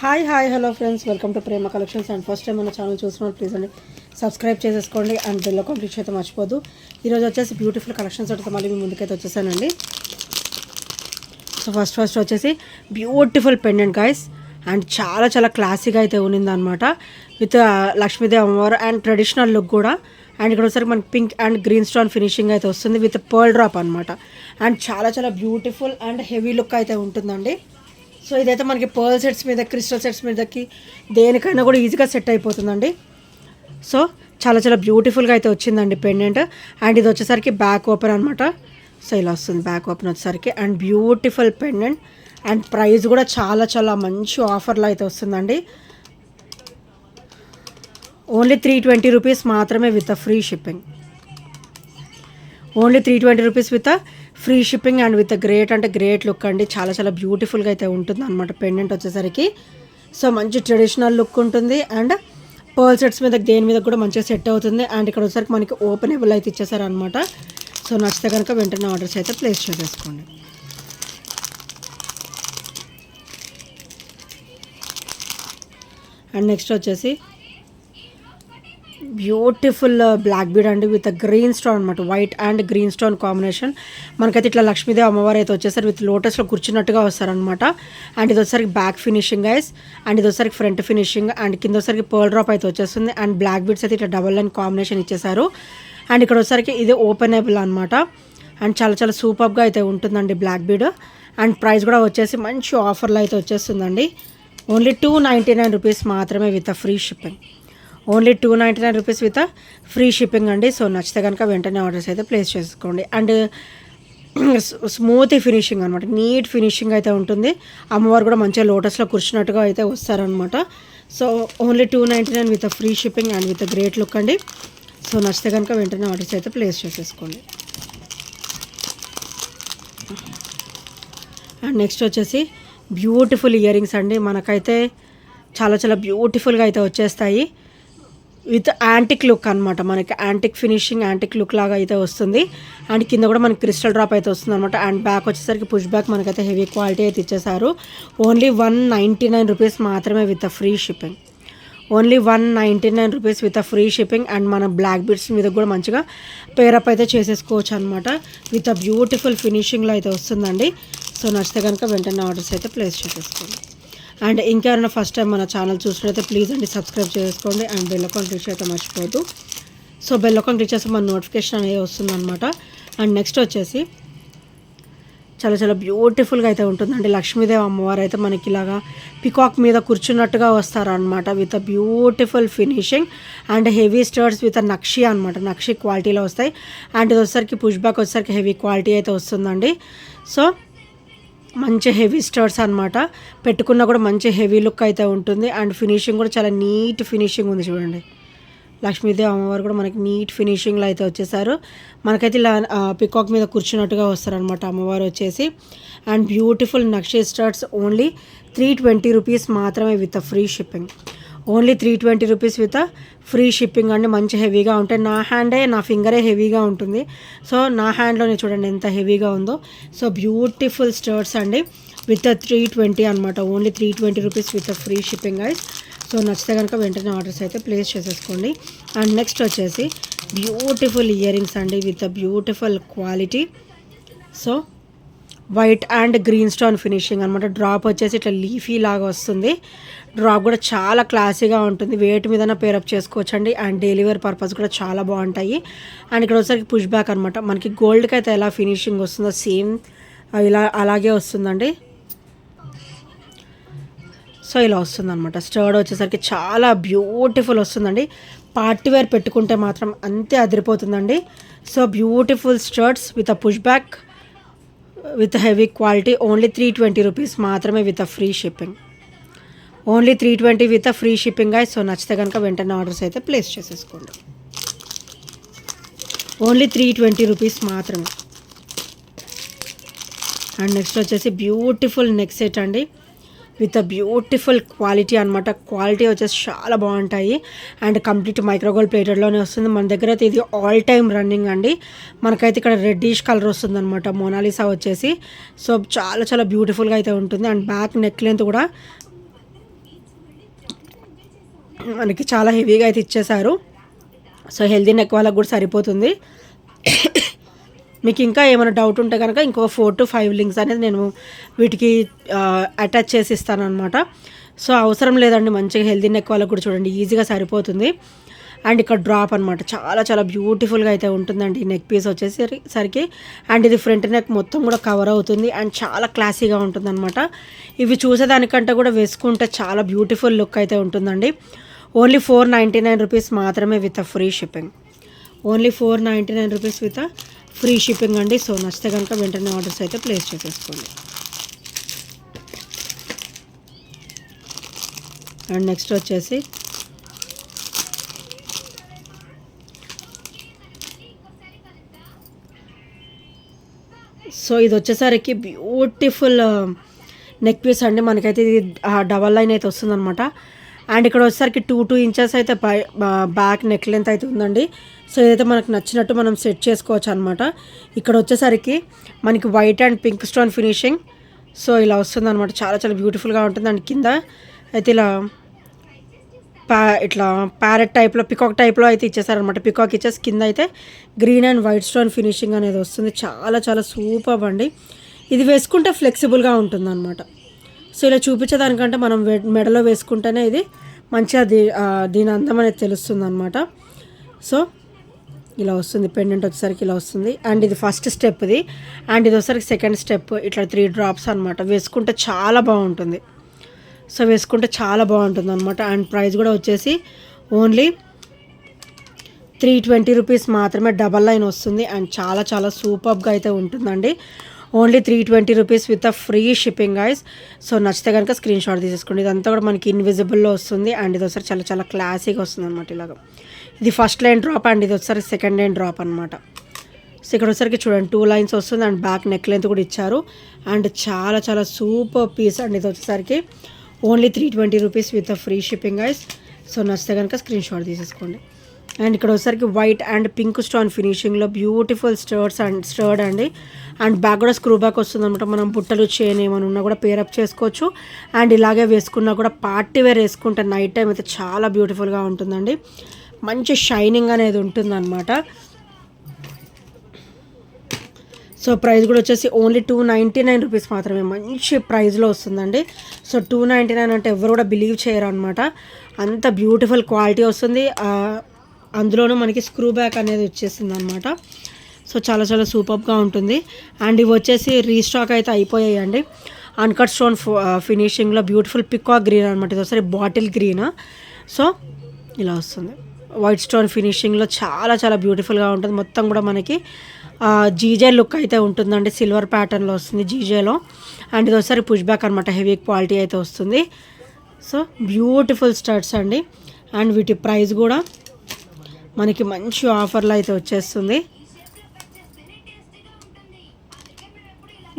Hi hello friends, welcome to Prema collections. And first time మన channel చూస్తున్నారు please అండి subscribe చేసేసుకోండి and bell complete అయితే మర్చిపోదు. ఈరోజు వచ్చేసి బ్యూటిఫుల్ కలెక్షన్స్ అయితే మళ్ళీ మీ ముందుకైతే వచ్చేసానండి. సో ఫస్ట్ వచ్చేసి బ్యూటిఫుల్ పెండెంట్ గైస్ అండ్ చాలా క్లాసీగా అయితే ఉన్నిందనమాట. విత్ లక్ష్మీదేవి అమ్మవారు అండ్ ట్రెడిషనల్ లుక్ కూడా. అండ్ ఇక్కడ వచ్చేసరికి మనకి pink and green stone finishing అయితే వస్తుంది విత్ పర్ల్ డ్రాప్ అనమాట. అండ్ చాలా బ్యూటిఫుల్ అండ్ హెవీ లుక్ అయితే ఉంటుందండి. సో ఇదైతే మనకి పర్ల్ సెట్స్ మీద, క్రిస్టల్ సెట్స్ మీదకి దేనికైనా కూడా ఈజీగా సెట్ అయిపోతుందండి. సో చాలా బ్యూటిఫుల్గా అయితే వచ్చిందండి పెండెంట్. అండ్ ఇది వచ్చేసరికి బ్యాక్ ఓపెన్ అనమాట. సో ఇలా వస్తుంది బ్యాక్ ఓపెన్ వచ్చేసరికి. And beautiful pendant and price కూడా చాలా మంచి ఆఫర్లో అయితే వస్తుందండి. ఓన్లీ 320 రూపీస్ మాత్రమే with free shipping. Only 320 rupees with free shipping and with great look అండి. చాలా బ్యూటిఫుల్గా అయితే ఉంటుంది అనమాట పెండెంట్ వచ్చేసరికి. సో మంచి ట్రెడిషనల్ లుక్ ఉంటుంది అండ్ పర్ల్ సెట్స్ మీద దేని మీద కూడా మంచిగా సెట్ అవుతుంది. అండ్ ఇక్కడ వచ్చేసరికి మనకి ఓపెనబుల్ అయితే ఇచ్చేసారనమాట. సో నచ్చితే కనుక వెంటనే ఆర్డర్స్ అయితే ప్లేస్ చేసేసుకోండి. అండ్ నెక్స్ట్ వచ్చేసి బ్యూటిఫుల్ బ్లాక్ బీడ్ అండి విత్ గ్రీన్ స్టోన్ అనమాట. White and green stone combination. మనకైతే ఇట్లా లక్ష్మీదేవి అమ్మవారు అయితే వచ్చేసరికి విత్ లోటస్లో కూర్చున్నట్టుగా వస్తారనమాట. అండ్ ఇది వచ్చేసరికి బ్యాక్ ఫినిషింగ్ గైస్. అండ్ ఇది వచ్చేసరికి ఫ్రంట్ ఫినిషింగ్. అండ్ కింద వచ్చేసరికి పర్ల్ డ్రాప్ అయితే వచ్చేస్తుంది. అండ్ బ్లాక్ బీడ్స్ అయితే ఇట్లా డబల్ లైన్ కాంబినేషన్ ఇచ్చేసారు. అండ్ ఇక్కడ వచ్చేసరికి ఇది ఓపెనబుల్ అనమాట. అండ్ చాలా సూపర్గా అయితే ఉంటుందండి బ్లాక్ బీడ్. అండ్ ప్రైస్ కూడా వచ్చేసి మంచి ఆఫర్లో అయితే వచ్చేస్తుందండి. ఓన్లీ 299 రూపీస్ మాత్రమే with free shipping. Only 299 rupees with free shipping అండి. సో నచ్చితే కనుక వెంటనే ఆర్డర్స్ అయితే ప్లేస్ చేసుకోండి. అండ్ స్మూత్ ఫినిషింగ్ అనమాట. నీట్ ఫినిషింగ్ అయితే ఉంటుంది. అమ్మవారు కూడా మంచిగా లోటస్లో కూర్చున్నట్టుగా అయితే వస్తారనమాట. So only 299 with free shipping and with great look అండి. సో నచ్చితే కనుక వెంటనే ఆర్డర్స్ అయితే ప్లేస్ చేసేసుకోండి. అండ్ నెక్స్ట్ వచ్చేసి బ్యూటిఫుల్ ఇయర్ రింగ్స్ అండి. మనకైతే చాలా బ్యూటిఫుల్గా అయితే వచ్చేస్తాయి విత్ యాంటిక్ లుక్ అనమాట. మనకి యాంటిక్ ఫినిషింగ్, యాంటిక్ లుక్ లాగా అయితే వస్తుంది. అండ్ కింద కూడా మనకి క్రిస్టల్ డ్రాప్ అయితే వస్తుంది అనమాట. అండ్ బ్యాక్ వచ్చేసరికి పుష్ బ్యాక్ మనకైతే హెవీ క్వాలిటీ అయితే ఇచ్చేసారు. ఓన్లీ 199 రూపీస్ మాత్రమే with free shipping. Only 199 rupees with free shipping. And మన బ్లాక్ బీడ్స్ మీద కూడా మంచిగా పేరప్ అయితే చేసేసుకోవచ్చు అనమాట. విత్ బ్యూటిఫుల్ ఫినిషింగ్లో అయితే వస్తుందండి. సో నచ్చితే కనుక వెంటనే ఆర్డర్స్ అయితే ప్లేస్ చేసేసుకోండి. అండ్ ఇంకెవరైనా ఫస్ట్ టైం మన ఛానల్ చూసినట్లయితే ప్లీజ్ అండి సబ్స్క్రైబ్ చేసుకోండి అండ్ బెల్ ఐకాన్ క్లిక్ అయితే మర్చిపోద్దు. సో బెల్ ఐకాన్ క్లిక్ చేస్తే మన నోటిఫికేషన్ అనేది వస్తుందన్నమాట. అండ్ నెక్స్ట్ వచ్చేసి చాలా బ్యూటిఫుల్గా అయితే ఉంటుందండి. లక్ష్మీదేవి అమ్మవారు అయితే మనకి ఇలాగా పికాక్ మీద కూర్చున్నట్టుగా వస్తారనమాట. With beautiful finishing and heavy studs with నక్షి అనమాట. నక్షి క్వాలిటీలో వస్తాయి. అండ్ ఇది వచ్చేసరికి పుష్ బ్యాక్ వచ్చేసరికి హెవీ క్వాలిటీ అయితే వస్తుందండి. సో మంచి హెవీ స్టర్స్ అనమాట. పెట్టుకున్నా కూడా మంచి హెవీ లుక్ అయితే ఉంటుంది. అండ్ ఫినిషింగ్ కూడా చాలా నీట్ ఫినిషింగ్ ఉంది చూడండి. లక్ష్మీదేవి అమ్మవారు కూడా మనకి నీట్ ఫినిషింగ్లో అయితే వచ్చేసారు. మనకైతే ఇలా పికాక్ మీద కూర్చున్నట్టుగా వస్తారనమాట అమ్మవారు వచ్చేసి. అండ్ బ్యూటిఫుల్ నక్షి స్టర్స్ ఓన్లీ 320 రూపీస్ మాత్రమే with free shipping. Only 320 rupees with free shipping అండి. మంచి హెవీగా ఉంటాయి. నా ఫింగరే హెవీగా ఉంటుంది. సో నా హ్యాండ్లోనే చూడండి ఎంత హెవీగా ఉందో. సో బ్యూటిఫుల్ స్టర్స్ అండి విత్ 320 అనమాట. Only 320 rupees with free shipping guys. So నచ్చితే కనుక వెంటనే ఆర్డర్స్ అయితే ప్లేస్ చేసేసుకోండి. అండ్ నెక్స్ట్ వచ్చేసి బ్యూటిఫుల్ ఇయర్ రింగ్స్ అండి with beautiful quality. So white and green stone finishing అనమాట. డ్రాప్ వచ్చేసి ఇట్లా లీఫీ లాగా వస్తుంది. డ్రాప్ కూడా చాలా క్లాసీగా ఉంటుంది. వెయిట్ మీదనే పేరప్ చేసుకోవచ్చండి. అండ్ డైలీ వేర్ పర్పస్ కూడా చాలా బాగుంటాయి. అండ్ ఇక్కడ వచ్చేసరికి పుష్ బ్యాక్ అనమాట. మనకి గోల్డ్కి అయితే ఎలా ఫినిషింగ్ వస్తుందో సేమ్ అలాగే వస్తుందండి. సో ఇలా వస్తుందన్నమాట. స్టర్డ్ వచ్చేసరికి చాలా బ్యూటిఫుల్ వస్తుందండి. పార్టీ వేర్ పెట్టుకుంటే మాత్రం అంతే అదిరిపోతుందండి. So beautiful studs with push back with heavy quality. Only 320 rupees మాత్రమే with free shipping. Only 320 with free shipping guys. So నచ్చితే కనుక వెంటనే ఆర్డర్స్ అయితే ప్లేస్ చేసేసుకోండి. ఓన్లీ 320 రూపీస్ మాత్రమే. అండ్ నెక్స్ట్ వచ్చేసి బ్యూటిఫుల్ నెక్ సెట్ అండి విత్ బ్యూటిఫుల్ క్వాలిటీ అనమాట. క్వాలిటీ వచ్చేసి చాలా బాగుంటాయి. అండ్ కంప్లీట్ మైక్రోగోల్డ్ ప్లేటెడ్లోనే వస్తుంది. మన దగ్గర అయితే ఇది ఆల్ టైమ్ రన్నింగ్ అండి. మనకైతే ఇక్కడ రెడ్డిష్ కలర్ వస్తుంది అనమాట మోనాలిసా వచ్చేసి. సో చాలా బ్యూటిఫుల్గా అయితే ఉంటుంది. అండ్ బ్యాక్ నెక్ లెంత్ కూడా మనకి చాలా హెవీగా అయితే ఇచ్చేసారు. సో హెల్దీ నెక్ వాళ్ళకి కూడా సరిపోతుంది. మీకు ఇంకా ఏమైనా డౌట్ ఉంటే కనుక ఇంకో 4 to 5 లింక్స్ అనేది నేను వీటికి అటాచ్ చేసి ఇస్తాను అనమాట. సో అవసరం లేదండి, మంచిగా హెల్దీ నెక్ వాళ్ళకి కూడా చూడండి ఈజీగా సరిపోతుంది. అండ్ ఇక్కడ డ్రాప్ అనమాట, చాలా చాలా బ్యూటిఫుల్గా అయితే ఉంటుందండి ఈ నెక్ పీస్ వచ్చేసరికి. అండ్ ఇది ఫ్రంట్ నెక్ మొత్తం కూడా కవర్ అవుతుంది అండ్ చాలా క్లాసీగా ఉంటుందన్నమాట. ఇవి చూసేదానికంటే కూడా వేసుకుంటే చాలా బ్యూటిఫుల్ లుక్ అయితే ఉంటుందండి. ఓన్లీ 499 రూపీస్ మాత్రమే with free shipping. Only 499 rupees with free shipping అండి. సో నచ్చితే కనుక వెంటనే ఆర్డర్స్ అయితే ప్లేస్ చేసేసుకోండి. అండ్ నెక్స్ట్ వచ్చేసి సో ఇది వచ్చేసరికి బ్యూటిఫుల్ నెక్ పీస్ అండి. మనకైతే ఇది డబల్ లైన్ అయితే వస్తుందన్నమాట. అండ్ ఇక్కడ వచ్చేసరికి 2 ఇంచెస్ అయితే బ్యాక్ నెక్ లెంత్ అయితే ఉందండి. సో ఇదైతే మనకు నచ్చినట్టు మనం సెట్ చేసుకోవచ్చు అనమాట. ఇక్కడ వచ్చేసరికి మనకి white and pink stone finishing so ఇలా వస్తుంది అనమాట. చాలా చాలా బ్యూటిఫుల్గా ఉంటుంది. అండ్ కింద అయితే ఇట్లా ప్యారెట్ టైప్లో పికాక్ టైప్లో అయితే ఇచ్చేసారనమాట. పికాక్ ఇచ్చేసి కింద అయితే green and white stone finishing అనేది వస్తుంది. చాలా చాలా సూపర్ అండి. ఇది వేసుకుంటే ఫ్లెక్సిబుల్గా ఉంటుంది అనమాట. సో ఇలా చూపించేదానికంటే మనం మెడలో వేసుకుంటేనే ఇది మంచిగా దీని అందం అనేది తెలుస్తుంది అనమాట. సో ఇలా వస్తుంది, పెండెంట్ వచ్చేసరికి ఇలా వస్తుంది. అండ్ ఇది ఫస్ట్ స్టెప్ ఇది. అండ్ ఇది వచ్చేసరికి సెకండ్ స్టెప్, ఇట్లా 3 డ్రాప్స్ అనమాట. వేసుకుంటే చాలా బాగుంటుంది. సో వేసుకుంటే చాలా బాగుంటుంది అనమాట. అండ్ ప్రైస్ కూడా వచ్చేసి ఓన్లీ 320 రూపీస్ మాత్రమే. డబల్ లైన్ వస్తుంది అండ్ చాలా చాలా సూపర్గా అయితే ఉంటుందండి. Only 320 rupees with free shipping guys. So నచ్చితే కనుక స్క్రీన్ షాట్ తీసేసుకోండి. ఇదంతా కూడా మనకి ఇన్విజిబుల్లో వస్తుంది. అండ్ ఇది ఒకసారి చాలా చాలా క్లాసీగా వస్తుంది అనమాట. ఇలాగ ఇది ఫస్ట్ లైన్ డ్రాప్ అండ్ ఇది ఒకసారి సెకండ్ లైన్ డ్రాప్ అనమాట. సో ఇక్కడ వచ్చరికి చూడండి 2 లైన్స్ వస్తుంది అండ్ బ్యాక్ నెక్ లెంత్ కూడా ఇచ్చారు. అండ్ చాలా చాలా సూపర్ పీస్ అండ్ ఇది వచ్చేసరికి only 320 rupees with free shipping guys. So నచ్చితే కనుక స్క్రీన్ షాట్ తీసేసుకోండి. అండ్ ఇక్కడ వచ్చేసరికి వైట్ అండ్ పింక్ స్టోన్ ఫినిషింగ్లో బ్యూటిఫుల్ స్టర్డ్ అండి. అండ్ బ్యాక్ కూడా స్క్రూ బ్యాక్ వస్తుంది అనమాట. మనం బుట్టలు చైన్ ఏమైనా ఉన్నా కూడా పేరప్ చేసుకోవచ్చు. అండ్ ఇలాగే వేసుకున్నా కూడా పార్టీ వేర్ వేసుకుంటే నైట్ టైం అయితే చాలా బ్యూటిఫుల్గా ఉంటుందండి. మంచి షైనింగ్ అనేది ఉంటుందన్నమాట. సో ప్రైస్ కూడా వచ్చేసి ఓన్లీ 299 రూపీస్ మాత్రమే. మంచి ప్రైస్లో వస్తుందండి. సో 299 అంటే ఎవరు కూడా బిలీవ్ చేయరు అనమాట. అంత బ్యూటిఫుల్ క్వాలిటీ వస్తుంది. అందులోనూ మనకి స్క్రూ బ్యాక్ అనేది వచ్చేసింది అనమాట. సో చాలా చాలా సూపర్గా ఉంటుంది. అండ్ ఇవి వచ్చేసి రీస్టాక్ అయితే అయిపోయాయండి. అన్కట్ స్టోన్ ఫినిషింగ్లో బ్యూటిఫుల్ పికాక్ గ్రీన్ అనమాట. ఇది ఒకసారి బాటిల్ గ్రీన్. సో ఇలా వస్తుంది వైట్ స్టోన్ ఫినిషింగ్లో చాలా చాలా బ్యూటిఫుల్గా ఉంటుంది. మొత్తం కూడా మనకి జీజే లుక్ అయితే ఉంటుందండి. సిల్వర్ ప్యాటర్న్లో వస్తుంది జీజేలో. అండ్ ఇది ఒకసారి పుష్ బ్యాక్ అనమాట. హెవీ క్వాలిటీ అయితే వస్తుంది. సో బ్యూటిఫుల్ స్టడ్స్ అండి. అండ్ వీటి ప్రైస్ కూడా మనకి మంచి ఆఫర్లో అయితే వచ్చేస్తుంది.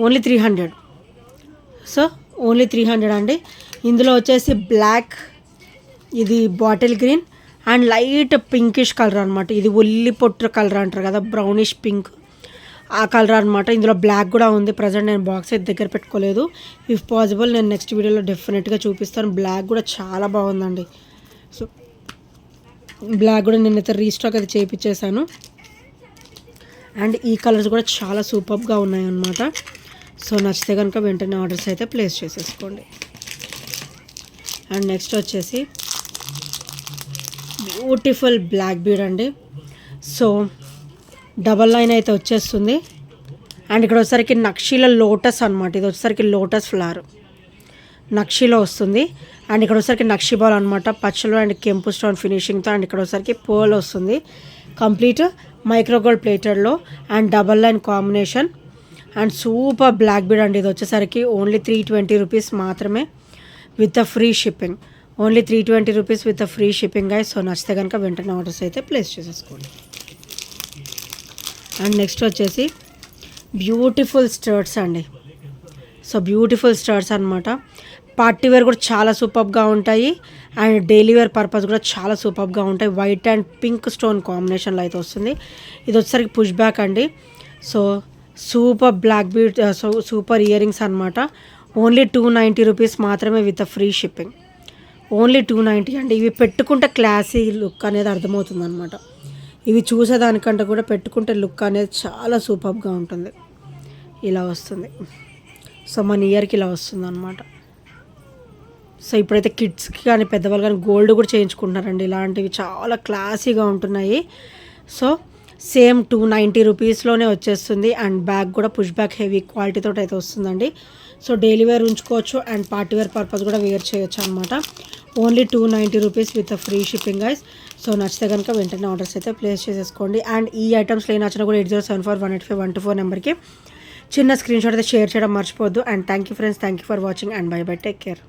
ఓన్లీ 300. సో ఓన్లీ 300 అండి. ఇందులో వచ్చేసి బ్లాక్, ఇది bottle green and light pinkish colour అనమాట. ఇది ఉల్లి పొట్టు కలర్ అంటారు కదా, బ్రౌనిష్ పింక్, ఆ కలర్ అనమాట. ఇందులో బ్లాక్ కూడా ఉంది. ప్రజెంట్ నేను బాక్స్ అయితే దగ్గర పెట్టుకోలేదు. ఇఫ్ పాసిబుల్ నేను నెక్స్ట్ వీడియోలో డెఫినెట్గా చూపిస్తాను. బ్లాక్ కూడా చాలా బాగుందండి. సో బ్లాక్ కూడా నేనైతే రీస్టాక్ అయితే చేయించేసాను. అండ్ ఈ కలర్స్ కూడా చాలా సూపర్గా ఉన్నాయన్నమాట. సో నచ్చితే కనుక వెంటనే ఆర్డర్స్ అయితే ప్లేస్ చేసేసుకోండి. అండ్ నెక్స్ట్ వచ్చేసి బ్యూటిఫుల్ బ్లాక్ బీడ్ అండి. సో డబల్ లైన్ అయితే వచ్చేస్తుంది. అండ్ ఇక్కడ వచ్చేసరికి నక్షీలో లోటస్ అనమాట. ఇది వచ్చేసరికి లోటస్ ఫ్లవర్ నక్షీలో వస్తుంది. అండ్ ఇక్కడ వచ్చేసరికి నక్షీ బాల్ అనమాట, పచ్చలు అండ్ కెంపు స్టోన్ ఫినిషింగ్తో. అండ్ ఇక్కడ వచ్చేసరికి పర్ల్ వస్తుంది కంప్లీట్ మైక్రోగోల్డ్ ప్లేటెడ్లో and double line combination. And super black bead అండి. ఇది వచ్చేసరికి ఓన్లీ 320 రూపీస్ మాత్రమే with free shipping. Only 320 rupees with free shipping guys. So నచ్చితే కనుక వెంటనే ఆర్డర్స్ అయితే ప్లేస్ చేసేసుకోండి. అండ్ నెక్స్ట్ వచ్చేసి బ్యూటిఫుల్ స్టర్ట్స్ అండి. సో బ్యూటిఫుల్ స్టర్ట్స్ అనమాట. పార్టీ వేర్ కూడా చాలా సూపర్గా ఉంటాయి అండ్ డైలీ వేర్ పర్పస్ కూడా చాలా సూపర్గా ఉంటాయి. వైట్ అండ్ పింక్ స్టోన్ కాంబినేషన్లో అయితే వస్తుంది. ఇది వచ్చేసరికి పుష్ బ్యాక్ అండి. So super black bead, super earrings అనమాట. ఓన్లీ 290 రూపీస్ మాత్రమే విత్ ఫ్రీ షిప్పింగ్. ఓన్లీ 290 అండి. ఇవి పెట్టుకుంటే క్లాసీ లుక్ అనేది అర్థమవుతుంది అనమాట. ఇవి చూసేదానికంటే కూడా పెట్టుకుంటే లుక్ అనేది చాలా సూపర్గా ఉంటుంది. ఇలా వస్తుంది. సో మన ఇయర్కి ఇలా వస్తుంది అనమాట. సో ఇప్పుడైతే కిడ్స్కి కానీ పెద్దవాళ్ళు కానీ గోల్డ్ కూడా చేయించుకుంటున్నారండి. ఇలాంటివి చాలా క్లాసీగా ఉంటున్నాయి. సో సేమ్ 290 రూపీస్లోనే వచ్చేస్తుంది. అండ్ బ్యాగ్ కూడా పుష్ బ్యాక్ హెవీ క్వాలిటీతో అయితే వస్తుందండి. సో డైలీ వేర్ ఉంచుకోవచ్చు అండ్ పార్టీ వేర్ పర్పస్ కూడా వేర్ చేయొచ్చు అనమాట. Only 290 rupees with free shipping guys. So నచ్చితే కనుక వెంటనే ఆర్డర్స్ అయితే ప్లేస్ చేసేసుకోండి. అండ్ ఈ ఐటమ్స్లో ఏ నచ్చినా కూడా 8074185124 నెంబర్కి చిన్న స్క్రీన్ షాట్ అయితే షేర్ చేయడం మర్చిపోవద్దు. And thank you friends, thank you for watching and by by, take care.